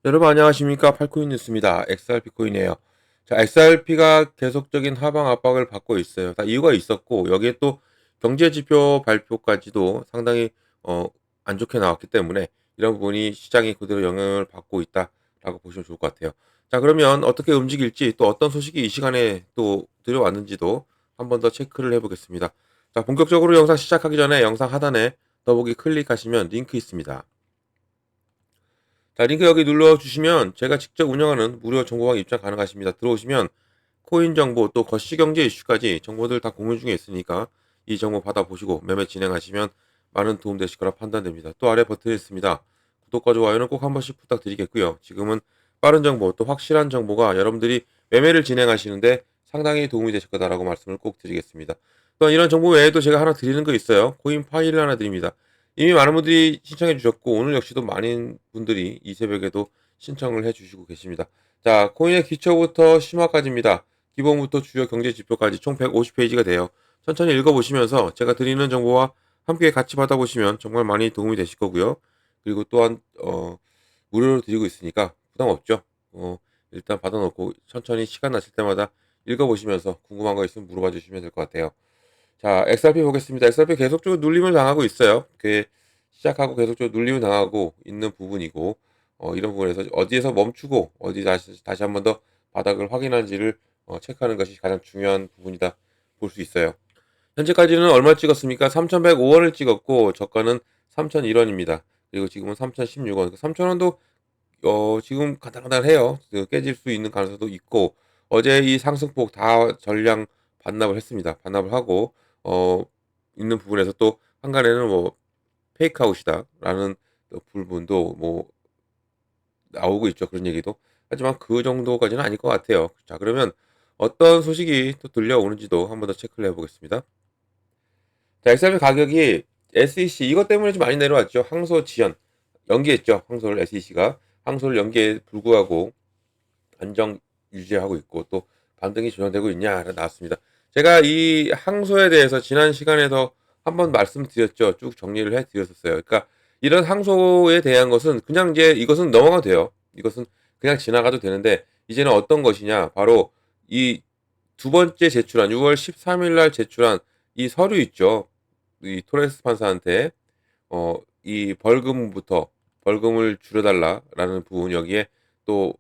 여러분 안녕하십니까? 팔코인 뉴스입니다. XRP 코인이에요. 자, XRP가 계속적인 하방 압박을 받고 있어요. 다 이유가 있었고 여기에 또 경제 지표 발표까지도 상당히 안 좋게 나왔기 때문에 이런 부분이 시장이 그대로 영향을 받고 있다라고 보시면 좋을 것 같아요. 자, 그러면 어떻게 움직일지 또 어떤 소식이 이 시간에 또 들어왔는지도 한 번 더 체크를 해보겠습니다. 자, 본격적으로 영상 시작하기 전에 영상 하단에 더보기 클릭하시면 링크 있습니다. 자, 링크 여기 눌러주시면 제가 직접 운영하는 무료 정보방 입장 가능하십니다. 들어오시면 코인 정보 또 거시경제 이슈까지 정보들 다 공유 중에 있으니까 이 정보 받아보시고 매매 진행하시면 많은 도움 되실 거라 판단됩니다. 또 아래 버튼이 있습니다. 구독과 좋아요는 꼭 한 번씩 부탁드리겠고요. 지금은 빠른 정보 또 확실한 정보가 여러분들이 매매를 진행하시는데 상당히 도움이 되실 거다라고 말씀을 꼭 드리겠습니다. 또 이런 정보 외에도 제가 하나 드리는 거 있어요. 코인 파일을 하나 드립니다. 이미 많은 분들이 신청해 주셨고 오늘 역시도 많은 분들이 이 새벽에도 신청을 해 주시고 계십니다. 자, 코인의 기초부터 심화까지입니다. 기본부터 주요 경제 지표까지 총 150페이지가 돼요. 천천히 읽어보시면서 제가 드리는 정보와 함께 같이 받아보시면 정말 많이 도움이 되실 거고요. 그리고 또한 무료로 드리고 있으니까 부담 없죠. 일단 받아놓고 천천히 시간 나실 때마다 읽어보시면서 궁금한 거 있으면 물어봐 주시면 될 것 같아요. 자, XRP 보겠습니다. XRP 계속적으로 눌림을 당하고 있어요. 그게 시작하고 계속적으로 눌림을 당하고 있는 부분이고, 이런 부분에서 어디에서 멈추고, 어디 다시 한 번 더 바닥을 확인하는지를 체크하는 것이 가장 중요한 부분이다 볼 수 있어요. 현재까지는 얼마 찍었습니까? 3,105원을 찍었고, 저가는 3,001원입니다. 그리고 지금은 3,016원. 3,000원도 지금 간당간당해요. 깨질 수 있는 가능성도 있고, 어제 이 상승폭 다 전량 반납을 했습니다. 반납을 하고, 어, 있는 부분에서 또 한간에는 뭐 페이크아웃이다라는 부분도 뭐 나오고 있죠. 그런 얘기도. 하지만 그 정도까지는 아닐 것 같아요. 자, 그러면 어떤 소식이 또 들려오는지도 한번 더 체크를 해보겠습니다. 자, XRP 가격이 SEC 이것 때문에 좀 많이 내려왔죠. 항소 지연 연기했죠. 항소를 SEC가 항소를 연기에 불구하고 안정 유지하고 있고 또 반등이 조정되고 있냐 나왔습니다. 제가 이 항소에 대해서 지난 시간에도 한번 말씀드렸죠. 쭉 정리를 해드렸었어요. 그러니까 이런 항소에 대한 것은 그냥 이제 이것은 넘어가도 돼요. 이것은 그냥 지나가도 되는데 이제는 어떤 것이냐 바로 이 두 번째 제출한 6월 13일 날 제출한 이 서류 있죠. 이 토레스 판사한테 이 벌금을 줄여달라라는 부분 여기에 또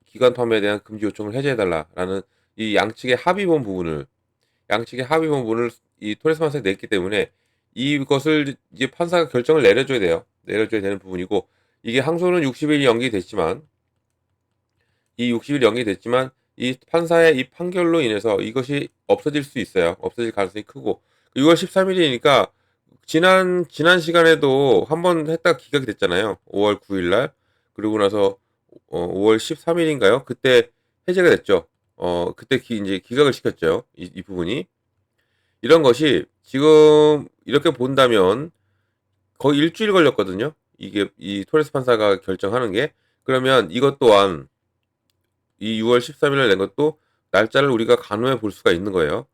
기관 판매에 대한 금지 요청을 해제해달라라는 이 양측의 합의본 부분을 이 토레스 판사에 냈기 때문에 이것을 이제 판사가 결정을 내려줘야 돼요. 내려줘야 되는 부분이고 이게 항소는 60일이 연기됐지만 이 60일 연기됐지만 이 판사의 이 판결로 인해서 이것이 없어질 수 있어요. 없어질 가능성이 크고 6월 13일이니까 지난 시간에도 한 번 했다가 기각이 됐잖아요. 5월 9일 날. 그리고 나서 5월 13일인가요? 그때 해제가 됐죠. 그때 이제 기각을 시켰죠. 이 부분이. 이런 것이 지금 이렇게 본다면 거의 일주일 걸렸거든요. 이게 이 토레스 판사가 결정하는 게. 그러면 이것 또한 이 6월 13일 날 낸 것도 날짜를 우리가 간호해 볼 수가 있는 거예요.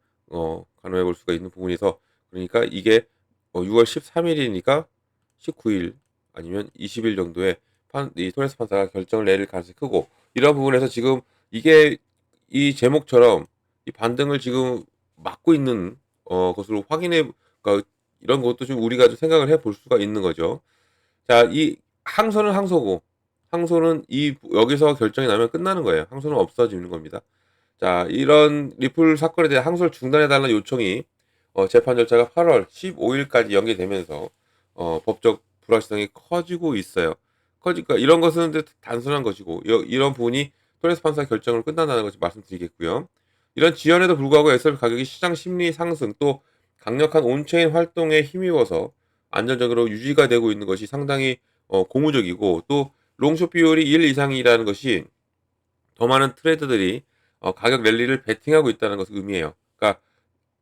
간호해 볼 수가 있는 부분이서 그러니까 이게 6월 13일이니까 19일 아니면 20일 정도에 이 토레스 판사가 결정을 내릴 가능성이 크고 이런 부분에서 지금 이게 이 제목처럼 이 반등을 지금 막고 있는 것으로 그러니까 이런 것도 좀 우리가 좀 생각을 해볼 수가 있는 거죠. 자, 이 항소는 항소고 항소는 이 여기서 결정이 나면 끝나는 거예요. 항소는 없어지는 겁니다. 자, 이런 리플 사건에 대한 항소를 중단해달라는 요청이 재판 절차가 8월 15일까지 연기되면서 법적 불확실성이 커지고 있어요. 커지니까 이런 것은 단순한 것이고 이런 부분이 토레스 판사 결정으로 끝난다는 것을 말씀드리겠고요. 이런 지연에도 불구하고 XRP 가격이 시장 심리 상승 또 강력한 온체인 활동에 힘입어서 안정적으로 유지가 되고 있는 것이 상당히 고무적이고 또 롱숏 비율이 1 이상이라는 것이 더 많은 트레이더들이 가격 랠리를 베팅하고 있다는 것을 의미해요. 그러니까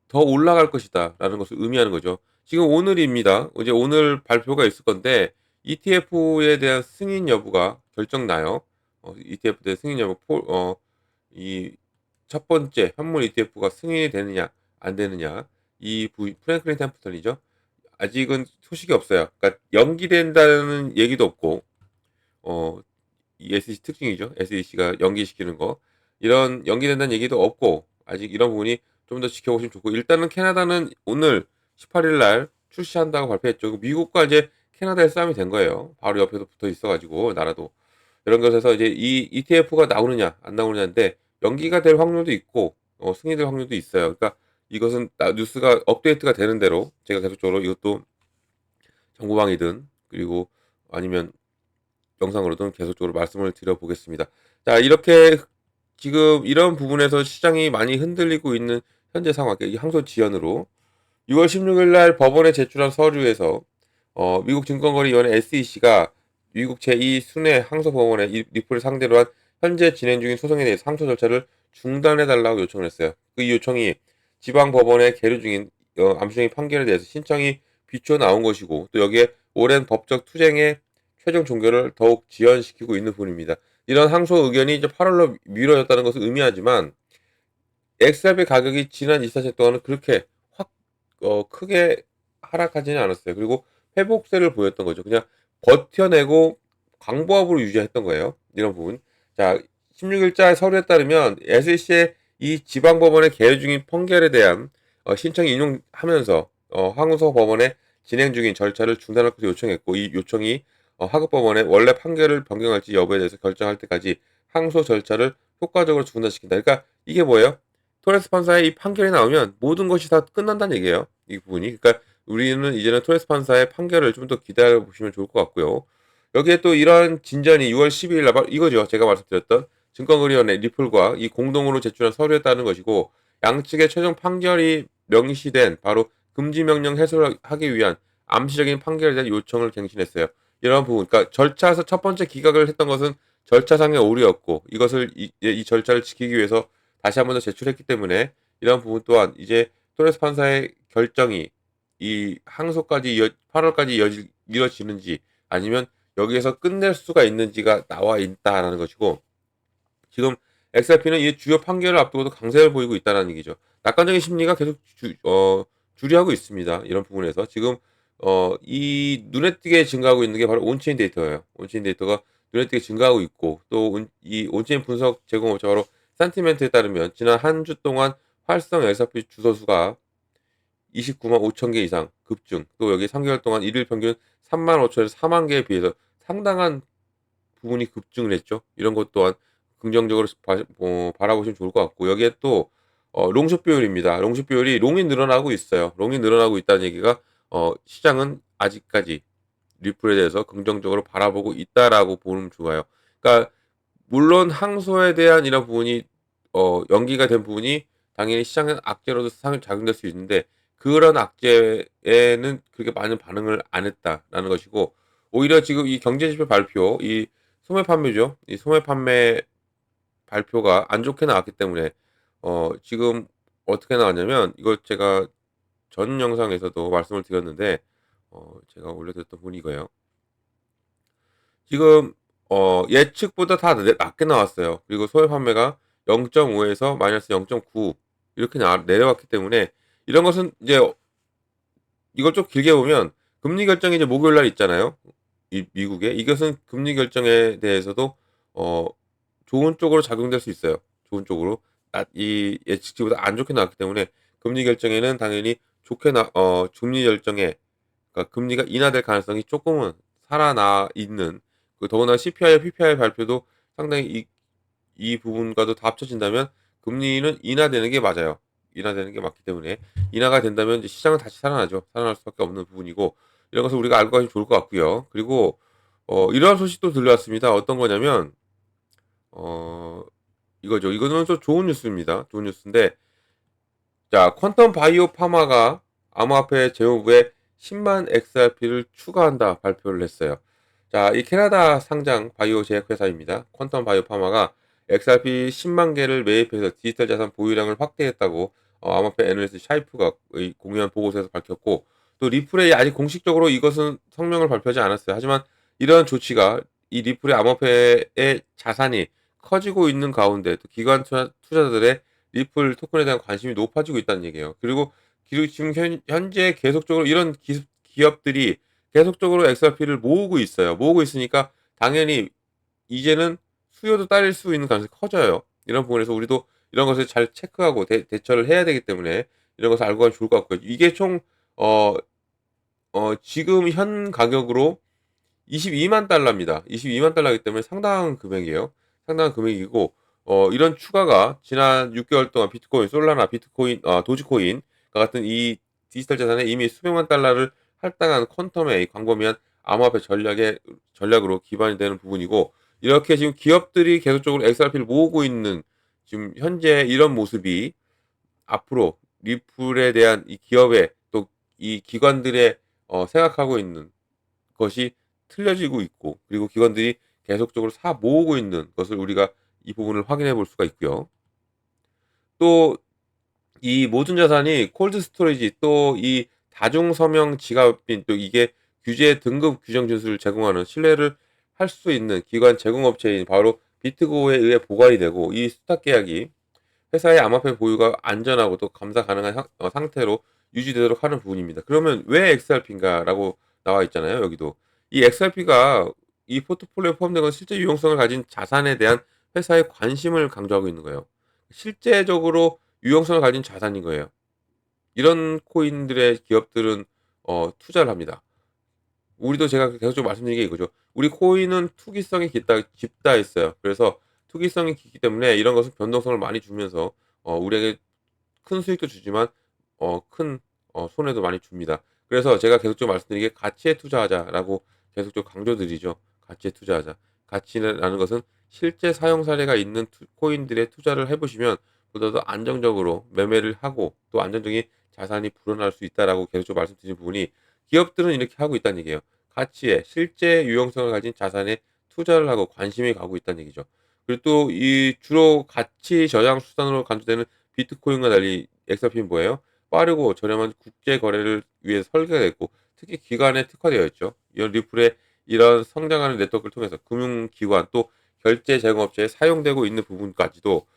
더 올라갈 것이다라는 것을 의미하는 거죠. 지금 오늘입니다. 이제 오늘 발표가 있을 건데 ETF에 대한 승인 여부가 결정나요. ETF에 대한 승인 여부 이 첫 번째 현물 ETF가 승인이 되느냐 안 되느냐 프랭클린 템플턴이죠. 아직은 소식이 없어요. 그러니까 연기된다는 얘기도 없고, 어, 이 SEC 특징이죠. SEC가 연기시키는 거. 이런 연기된다는 얘기도 없고, 아직 이런 부분이 좀 더 지켜보시면 좋고, 일단은 캐나다는 오늘 18일 날 출시한다고 발표했죠. 미국과 이제 캐나다의 싸움이 된 거예요. 바로 옆에서 붙어 있어가지고, 나라도. 이런 것에서 이제 이 ETF가 나오느냐, 안 나오느냐인데, 연기가 될 확률도 있고, 승인될 확률도 있어요. 그러니까 이것은 뉴스가 업데이트가 되는 대로 제가 계속적으로 이것도 정보방이든 그리고 아니면 영상으로든 계속적으로 말씀을 드려보겠습니다. 자, 이렇게 지금 이런 부분에서 시장이 많이 흔들리고 있는 현재 상황, 이 항소 지연으로 6월 16일 날 법원에 제출한 서류에서 미국 증권거래위원회 SEC가 미국 제2 순회 항소법원에 리플을 상대로 한 현재 진행 중인 소송에 대해서 항소 절차를 중단해달라고 요청을 했어요. 그 요청이 지방법원에 계류 중인 암시적인 판결에 대해서 신청이 비추어 나온 것이고 또 여기에 오랜 법적 투쟁의 최종 종결을 더욱 지연시키고 있는 부분입니다. 이런 항소 의견이 이제 8월로 미뤄졌다는 것을 의미하지만 XRP 가격이 지난 24시간 동안은 그렇게 확 크게 하락하지는 않았어요. 그리고 회복세를 보였던 거죠. 그냥 버텨내고 광보합으로 유지했던 거예요. 이런 부분. 자, 16일자 서류에 따르면 SEC의 이 지방법원의 계류 중인 판결에 대한 신청이 인용하면서 항소 법원에 진행 중인 절차를 중단할 것을 요청했고 이 요청이 하급법원의 원래 판결을 변경할지 여부에 대해서 결정할 때까지 항소 절차를 효과적으로 중단시킨다. 그러니까 이게 뭐예요? 토레스 판사의 이 판결이 나오면 모든 것이 다 끝난다는 얘기예요. 이 부분이. 그러니까 우리는 이제는 토레스 판사의 판결을 좀 더 기다려 보시면 좋을 것 같고요. 여기에 또 이러한 진전이 6월 12일 날 이거죠. 제가 말씀드렸던 증권거래위원회 리플과 이 공동으로 제출한 서류에 따른 것이고 양측의 최종 판결이 명시된 바로 금지 명령 해소를 하기 위한 암시적인 판결에 대한 요청을 갱신했어요. 이런 부분, 그러니까 절차에서 첫 번째 기각을 했던 것은 절차상의 오류였고 이것을 이 절차를 지키기 위해서 다시 한 번 더 제출했기 때문에 이런 부분 또한 이제 토레스 판사의 결정이 이 항소까지 8월까지 이어지는지 아니면 여기에서 끝낼 수가 있는지가 나와 있다라는 것이고 지금 XRP는 이 주요 판결을 앞두고도 강세를 보이고 있다는 얘기죠. 낙관적인 심리가 계속 주류하고 있습니다. 이런 부분에서 지금 이 눈에 띄게 증가하고 있는 게 바로 온체인 데이터예요. 온체인 데이터가 눈에 띄게 증가하고 있고 또 이 온체인 분석 제공업체 바로 산티멘트에 따르면 지난 한 주 동안 활성 XRP 주소수가 29만 5천 개 이상 급증. 또 여기 3개월 동안 일일 평균 3만 5천에서 4만 개에 비해서 상당한 부분이 급증을 했죠. 이런 것 또한 긍정적으로 바라보시면 좋을 것 같고 여기에 또 롱숏 비율입니다. 롱숏 비율이 롱이 늘어나고 있어요. 롱이 늘어나고 있다는 얘기가 시장은 아직까지 리플에 대해서 긍정적으로 바라보고 있다라고 보면 좋아요. 그러니까 물론 항소에 대한 이런 부분이 연기가 된 부분이 당연히 시장은 악재로도 작용될 수 있는데 그런 악재에는 그렇게 많은 반응을 안 했다라는 것이고 오히려 지금 이 경제지표 발표, 이 소매 판매죠. 이 소매 판매 발표가 안 좋게 나왔기 때문에 지금 어떻게 나왔냐면 이걸 제가 전 영상에서도 말씀을 드렸는데 제가 올려드렸던 부분이 이거예요. 지금 예측보다 다 낮게 나왔어요. 그리고 소매 판매가 0.5에서 마이너스 0.9 이렇게 내려왔기 때문에 이런 것은 이제 이걸 좀 길게 보면 금리 결정이 이제 목요일 날 있잖아요. 이 미국에 이것은 금리 결정에 대해서도 어 좋은 쪽으로 작용될 수 있어요. 좋은 쪽으로 이 예측치보다 안 좋게 나왔기 때문에 금리 결정에는 당연히 좋게 금리 결정에 그러니까 금리가 인하될 가능성이 조금은 살아나 있는 더구나 CPI와 PPI 발표도 상당히 이 부분과도 다 합쳐진다면 금리는 인하되는 게 맞아요. 인하되는 게 맞기 때문에 인하가 된다면 이제 시장은 다시 살아나죠. 살아날 수밖에 없는 부분이고 이런 것을 우리가 알고 가시면 좋을 것 같고요. 그리고 이러한 소식도 들려왔습니다. 어떤 거냐면 어 이거죠. 이거는 좀 좋은 뉴스입니다. 좋은 뉴스인데 자 퀀텀 바이오 파마가 암호화폐 제휴부에 10만 XRP를 추가한다 발표를 했어요. 자, 이 캐나다 상장 바이오 제약회사입니다. 퀀텀 바이오 파마가 XRP 10만 개를 매입해서 디지털 자산 보유량을 확대했다고 암호화폐 애널리스트 샤이프가 공유한 보고서에서 밝혔고 또 리플에 아직 공식적으로 이것은 성명을 발표하지 않았어요. 하지만 이러한 조치가 이 리플의 암호화폐의 자산이 커지고 있는 가운데 또 기관 투자자들의 리플 토큰에 대한 관심이 높아지고 있다는 얘기예요. 그리고 그리고 지금 현재 계속적으로 이런 기업들이 계속적으로 XRP를 모으고 있어요. 모으고 있으니까 당연히 이제는 수요도 딸릴 수 있는 가능성이 커져요. 이런 부분에서 우리도 이런 것을 잘 체크하고 대처를 해야 되기 때문에 이런 것을 알고 가면 좋을 것 같고요. 이게 총 어 지금 현 가격으로 22만 달러입니다. 22만 달러이기 때문에 상당한 금액이에요. 상당한 금액이고 이런 추가가 지난 6개월 동안 비트코인, 솔라나, 비트코인, 도지코인 같은 이 디지털 자산에 이미 수백만 달러를 할당한 퀀텀의 광범위한 암호화폐 전략으로 기반이 되는 부분이고 이렇게 지금 기업들이 계속적으로 XRP를 모으고 있는 지금 현재 이런 모습이 앞으로 리플에 대한 이 기업의 또 이 기관들의 생각하고 있는 것이 틀려지고 있고 그리고 기관들이 계속적으로 사 모으고 있는 것을 우리가 이 부분을 확인해 볼 수가 있고요. 또 이 모든 자산이 콜드 스토리지 또 이 다중 서명 지갑인 또 이게 규제 등급 규정 준수를 제공하는 신뢰를 할 수 있는 기관 제공업체인 바로 비트고에 의해 보관이 되고 이 수탁 계약이 회사의 암호화폐 보유가 안전하고 또 감사 가능한 상태로 유지되도록 하는 부분입니다. 그러면 왜 XRP인가라고 나와 있잖아요. 여기도 이 XRP가 이 포트폴리오에 포함된 건 실제 유용성을 가진 자산에 대한 회사의 관심을 강조하고 있는 거예요. 실제적으로 유용성을 가진 자산인 거예요. 이런 코인들의 기업들은 투자를 합니다. 우리도 제가 계속 말씀드린 게 이거죠. 우리 코인은 투기성이 깊다 했어요. 그래서 투기성이 깊기 때문에 이런 것은 변동성을 많이 주면서 우리에게 큰 수익도 주지만 큰 손해도 많이 줍니다. 그래서 제가 계속적으로 말씀드린 게 가치에 투자하자라고 계속적으로 강조드리죠. 가치에 투자하자. 가치라는 것은 실제 사용 사례가 있는 코인들에 투자를 해보시면 보다 더 안정적으로 매매를 하고 또 안정적인 자산이 불어날 수 있다라고 계속적으로 말씀드린 부분이 기업들은 이렇게 하고 있다는 얘기예요. 가치에 실제 유용성을 가진 자산에 투자를 하고 관심이 가고 있다는 얘기죠. 그리고 또 이 주로 가치 저장 수단으로 간주되는 비트코인과 달리 XRP는 뭐예요? 빠르고 저렴한 국제 거래를 위해 설계가 됐고 특히 기관에 특화되어 있죠. 이런 리플의 이런 성장하는 네트워크를 통해서 금융기관 또 결제 제공업체에 사용되고 있는 부분까지도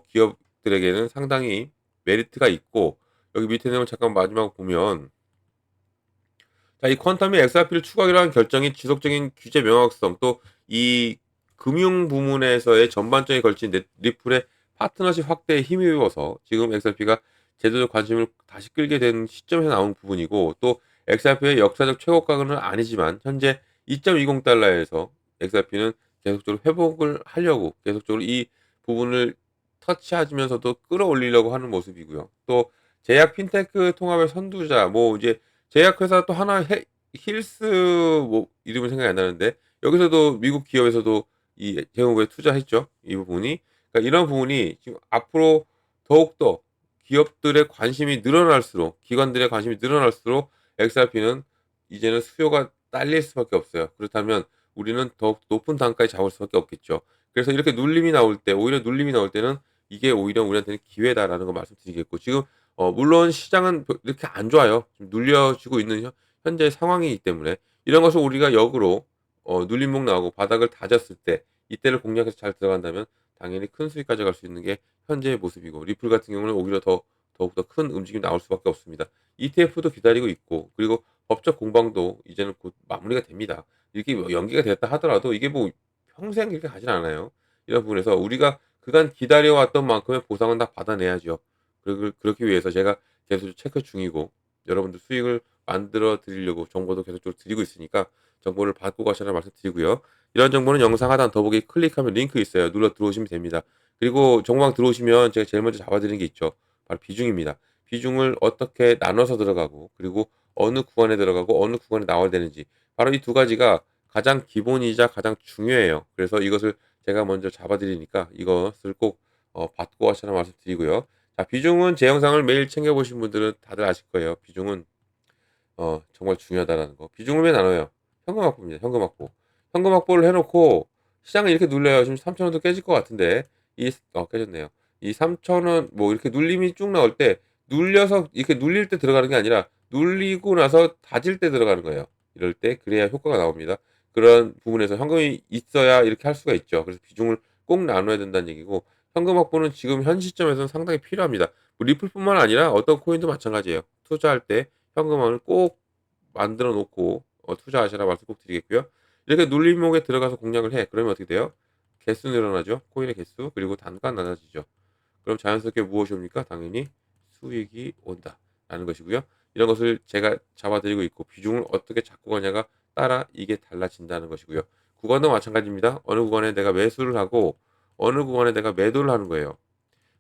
기업들에게는 상당히 메리트가 있고 여기 밑에 내용 잠깐 마지막 보면 자, 이 퀀텀이 XRP를 추가하기로 한 결정이 지속적인 규제 명확성 또 이 금융 부문에서의 전반적인 걸친 리플의 파트너십 확대에 힘입어서 지금 XRP가 제도적 관심을 다시 끌게 된 시점에서 나온 부분이고 또 XRP의 역사적 최고가는 아니지만 현재 2.20달러에서 XRP는 계속적으로 회복을 하려고 계속적으로 이 부분을 터치하면서도 끌어올리려고 하는 모습이고요. 또 제약 핀테크 통합의 선두자 뭐 이제 제약회사 또 하나 힐스 뭐 이름은 생각이 안 나는데 여기서도 미국 기업에서도 이 제공부에 투자했죠. 이 부분이. 그러니까 이런 부분이 지금 앞으로 더욱더 기업들의 관심이 늘어날수록 기관들의 관심이 늘어날수록 XRP는 이제는 수요가 딸릴 수밖에 없어요. 그렇다면 우리는 더욱 높은 단가에 잡을 수밖에 없겠죠. 그래서 이렇게 눌림이 나올 때 오히려 눌림이 나올 때는 이게 오히려 우리한테는 기회다라는 거 말씀드리겠고 지금 물론 시장은 이렇게 안 좋아요. 좀 눌려지고 있는 현재 상황이기 때문에 이런 것을 우리가 역으로 눌림목 나오고 바닥을 다졌을 때 이때를 공략해서 잘 들어간다면 당연히 큰 수익 가져갈 수 있는 게 현재의 모습이고 리플 같은 경우는 오히려 더욱더 큰 움직임이 나올 수밖에 없습니다. ETF도 기다리고 있고 그리고 법적 공방도 이제는 곧 마무리가 됩니다. 이렇게 뭐 연기가 됐다 하더라도 이게 뭐 평생 이렇게 가진 않아요. 이런 부분에서 우리가 그간 기다려왔던 만큼의 보상은 다 받아내야죠. 그렇기 위해서 제가 계속 체크 중이고 여러분들 수익을 만들어 드리려고 정보도 계속적으로 드리고 있으니까 정보를 받고 가시라는 말씀 드리고요. 이런 정보는 영상 하단 더보기 클릭하면 링크 있어요. 눌러 들어오시면 됩니다. 그리고 정보방 들어오시면 제가 제일 먼저 잡아드리는 게 있죠. 바로 비중입니다. 비중을 어떻게 나눠서 들어가고 그리고 어느 구간에 들어가고 어느 구간에 나와야 되는지 바로 이 두 가지가 가장 기본이자 가장 중요해요. 그래서 이것을 제가 먼저 잡아드리니까 이것을 꼭 받고 가시라는 말씀 드리고요. 자, 비중은 제 영상을 매일 챙겨보신 분들은 다들 아실 거예요. 비중은 정말 중요하다라는 거. 비중을 왜 나눠요? 현금 확보입니다. 현금 확보. 현금 확보를 해놓고 시장을 이렇게 눌려요. 지금 3,000원도 깨질 것 같은데 깨졌네요. 이 3,000원 뭐 이렇게 눌림이 쭉 나올 때 눌려서 이렇게 눌릴 때 들어가는 게 아니라 눌리고 나서 다질 때 들어가는 거예요. 이럴 때 그래야 효과가 나옵니다. 그런 부분에서 현금이 있어야 이렇게 할 수가 있죠. 그래서 비중을 꼭 나눠야 된다는 얘기고 현금 확보는 지금 현 시점에서는 상당히 필요합니다. 뭐 리플뿐만 아니라 어떤 코인도 마찬가지예요. 투자할 때 현금화를 꼭 만들어 놓고 투자하시라 말씀 꼭 드리겠고요. 이렇게 눌림목에 들어가서 공략을 해. 그러면 어떻게 돼요? 개수 늘어나죠. 코인의 개수. 그리고 단가 낮아지죠. 그럼 자연스럽게 무엇이 옵니까? 당연히 수익이 온다라는 것이고요. 이런 것을 제가 잡아드리고 있고 비중을 어떻게 잡고 가냐가 따라 이게 달라진다는 것이고요. 구간도 마찬가지입니다. 어느 구간에 내가 매수를 하고 어느 구간에 내가 매도를 하는 거예요.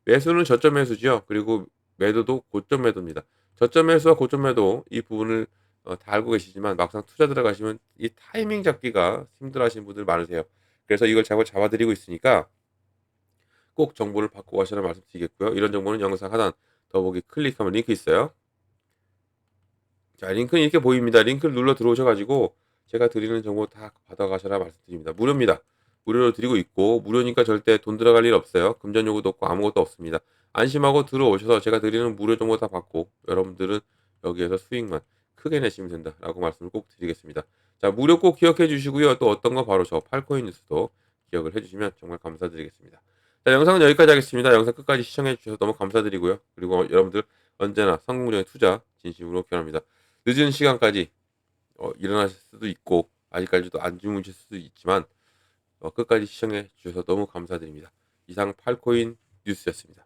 매수는 저점 매수죠. 그리고 매도도 고점 매도입니다. 저점 매수와 고점 매도 이 부분을 다 알고 계시지만 막상 투자 들어가시면 이 타이밍 잡기가 힘들어하시는 분들 많으세요. 그래서 이걸 잡아드리고 있으니까 꼭 정보를 받고 가시라는 말씀드리겠고요. 이런 정보는 영상 하단 더보기 클릭하면 링크 있어요. 자, 링크는 이렇게 보입니다. 링크를 눌러 들어오셔 가지고 제가 드리는 정보 다 받아가셔라 말씀드립니다. 무료입니다. 무료로 드리고 있고 무료니까 절대 돈 들어갈 일 없어요. 금전 요구도 없고 아무것도 없습니다. 안심하고 들어오셔서 제가 드리는 무료 정보 다 받고 여러분들은 여기에서 수익만 크게 내시면 된다라고 말씀을 꼭 드리겠습니다. 자, 무료 꼭 기억해 주시고요. 또 어떤 거 바로 저 팔코인 뉴스도 기억을 해 주시면 정말 감사드리겠습니다. 자, 영상은 여기까지 하겠습니다. 영상 끝까지 시청해 주셔서 너무 감사드리고요. 그리고 여러분들 언제나 성공적인 투자 진심으로 기원합니다. 늦은 시간까지 일어나실 수도 있고 아직까지도 안 주무실 수도 있지만 끝까지 시청해 주셔서 너무 감사드립니다. 이상 팔코인 뉴스였습니다.